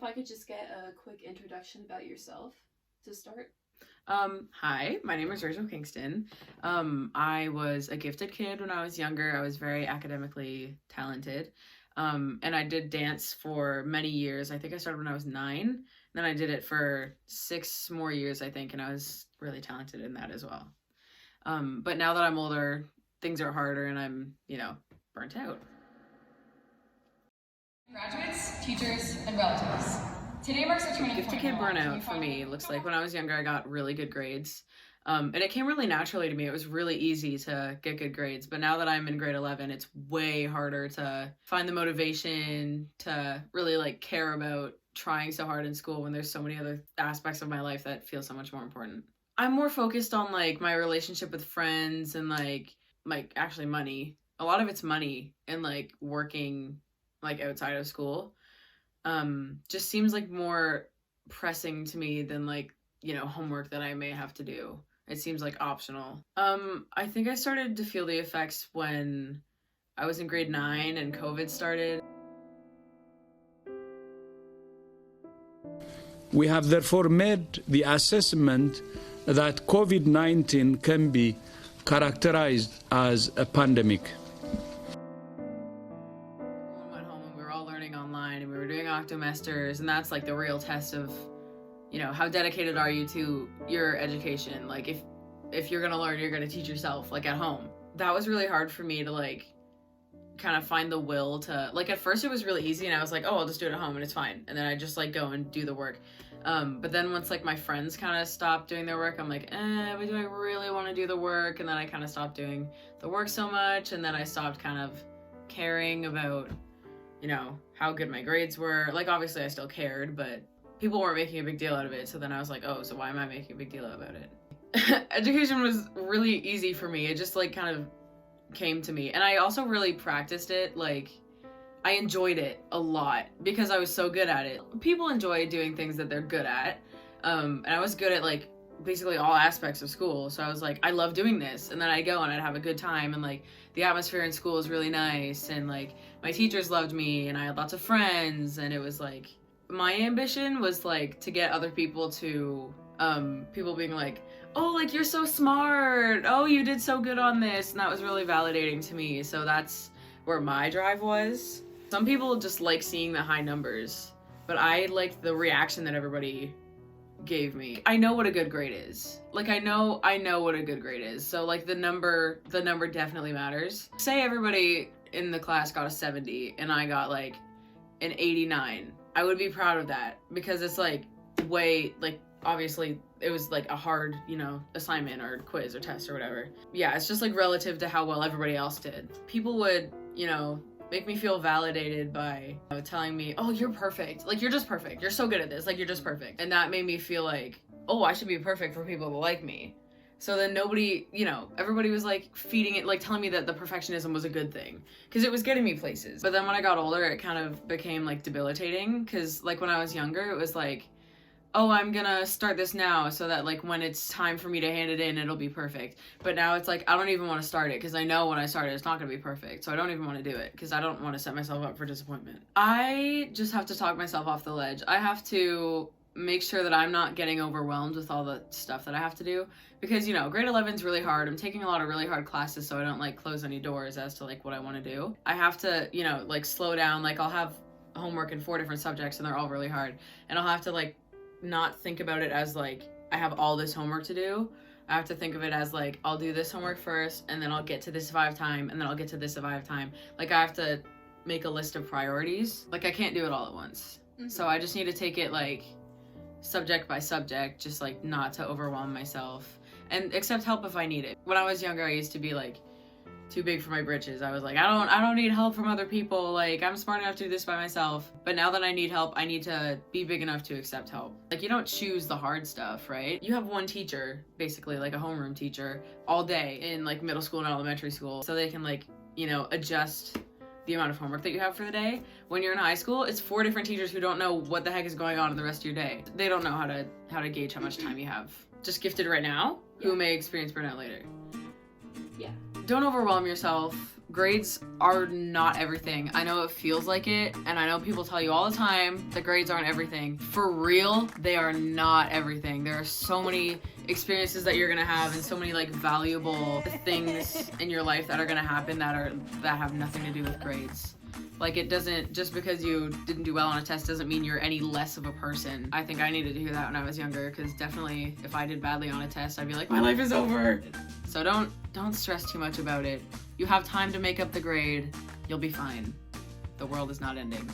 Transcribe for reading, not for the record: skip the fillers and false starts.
If I could just get a quick introduction about yourself to start. Hi, my name is Rachel Kingston. I was a gifted kid when I was younger. I was very academically talented. And I did dance for many years. I think I started when I was 9. Then I did it for 6 more years, I think, and I was really talented in that as well. But now that I'm older, things are harder and I'm, burnt out. Graduates, teachers, and relatives. Today marks a turning point. Gifted kid burnout for me looks like when I was younger, I got really good grades. And it came really naturally to me. It was really easy to get good grades. But now that I'm in grade 11, it's way harder to find the motivation to really care about trying so hard in school when there's so many other aspects of my life that feel so much more important. I'm more focused on my relationship with friends and actually money. A lot of it's money and working outside of school. Just seems more pressing to me than homework that I may have to do. It seems optional. I think I started to feel the effects when I was in grade 9 and COVID started. We have therefore made the assessment that COVID-19 can be characterized as a pandemic. Went home and we were all learning online and we were doing octomesters, and that's the real test of how dedicated are you to your education. If you're gonna learn, you're gonna teach yourself at home. That was really hard for me to kind of find the will to at first it was really easy and I was oh, I'll just do it at home and it's fine, and then I just go and do the work. But then once my friends kind of stopped doing their work, I'm but do I really want to do the work? And then I kind of stopped doing the work so much, and then I stopped kind of caring about how good my grades were. Obviously I still cared, but people weren't making a big deal out of it. So then I was oh, so why am I making a big deal about it? Education was really easy for me. It just kind of came to me. And I also really practiced it. I enjoyed it a lot because I was so good at it. People enjoy doing things that they're good at. And I was good at basically all aspects of school. So I was I love doing this. And then I'd go and I'd have a good time, and the atmosphere in school was really nice, and my teachers loved me and I had lots of friends, and it was my ambition was to get other people to people being oh, you're so smart, oh, you did so good on this, and that was really validating to me. So that's where my drive was. Some people just seeing the high numbers, but I liked the reaction that everybody gave me. I know what a good grade is. I know what a good grade is. So the number definitely matters. Say everybody in the class got a 70 and I got an 89. I would be proud of that because it's way obviously it was a hard, assignment or quiz or test or whatever. Yeah, it's just relative to how well everybody else did. People would, make me feel validated by telling me, oh, you're perfect. You're just perfect. You're so good at this. You're just perfect. And that made me feel oh, I should be perfect for people to like me. So then nobody, everybody was feeding it, telling me that the perfectionism was a good thing because it was getting me places. But then when I got older, it kind of became debilitating because when I was younger, it was oh, I'm gonna start this now so that when it's time for me to hand it in, it'll be perfect. But now it's I don't even want to start it because I know when I start it, it's not gonna be perfect. So I don't even want to do it because I don't want to set myself up for disappointment. I just have to talk myself off the ledge. I have to make sure that I'm not getting overwhelmed with all the stuff that I have to do because, grade 11 is really hard. I'm taking a lot of really hard classes so I don't close any doors as to what I want to do. I have to, slow down. I'll have homework in 4 different subjects and they're all really hard. And I'll have to not think about it as I have all this homework to do. I have to think of it as I'll do this homework first and then I'll get to this if I have time and then I'll get to this if I have time. I have to make a list of priorities. I can't do it all at once. Mm-hmm. So I just need to take it subject by subject, just not to overwhelm myself and accept help if I need it. When I was younger, I used to be too big for my britches. I was I don't need help from other people. I'm smart enough to do this by myself. But now that I need help, I need to be big enough to accept help. You don't choose the hard stuff, right? You have one teacher, basically a homeroom teacher, all day in middle school and elementary school. So they can adjust the amount of homework that you have for the day. When you're in high school, it's 4 different teachers who don't know what the heck is going on in the rest of your day. They don't know how to gauge how much time you have. Just gifted right now, who may experience burnout later. Yeah. Don't overwhelm yourself. grades are not everything. I know it feels like it, and I know people tell you all the time that grades aren't everything. For real, they are not everything. There are so many experiences that you're gonna have and so many like valuable things in your life that are gonna happen that have nothing to do with grades. Like, it doesn't, just because you didn't do well on a test doesn't mean you're any less of a person. I think I needed to hear that when I was younger, because definitely if I did badly on a test, I'd be like, my life is over. So don't stress too much about it. You have time to make up the grade. You'll be fine. The world is not ending.